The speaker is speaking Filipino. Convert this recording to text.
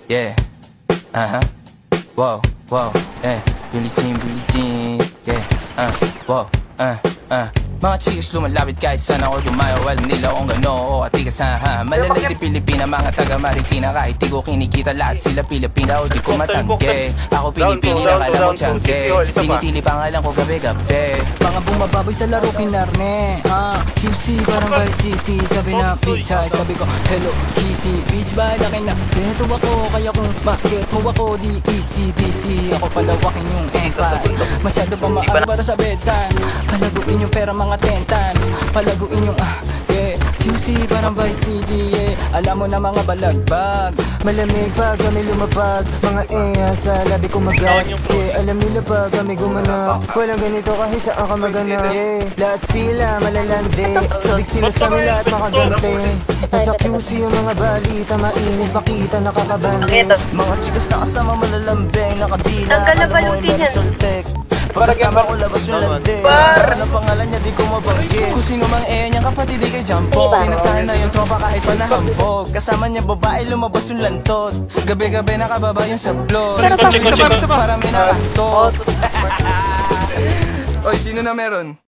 Yeah. Wow, wow, Billie Jean, yeah. Wow, Mga chicks lumalapit kahit saan ako dumayo. Alam nila kung gano o atigasahan. Malalag di Pilipina, mga taga Marikina. Kahit di ko kinikita, lahat sila Pilipina o di ko matangke. Ako Pilipini na kala mo tiyangke. Tinitili pangalan ko gabi-gabi. Mga bumababoy sa laro kinarne QC parang Vice City. Sabi na pizza, sabi ko Hello Kitty. Bitch ba laki na ganito ako. Kaya kung bakit mo ako di easy busy. Ako palawakin yung empire. Masyado pa maano para sa bedtime. Palaguin yung pera mga 10 times. Palaguin yung QC parang Vice City, Alam mo na mga balagbag. Malamig pag kami lumapag. Mga sa labi ko magat. Alam nila pag kami gumanap. Walang ganito kahit saan ka maganap. Lahat sila malalandi. Sabik sila sa amin lahat makagante. Nasa QC yung mga balita. Mainit pakita nakakabandi. Mga chicas na kasama malalambing. Nakadila alam mo yung narisoltek. Pagkasama ko labas yung lande. Ano pangalan niya di ko mabanggit. Kung sino mang niyang kapatid di kay Jampo. Pinasahan na yung tropa kahit pa nahambog. Kasama niya babae lumabas yung lantot. Gabi-gabi nakababa yung sablot. Para may nakatot. Oy, sino na meron?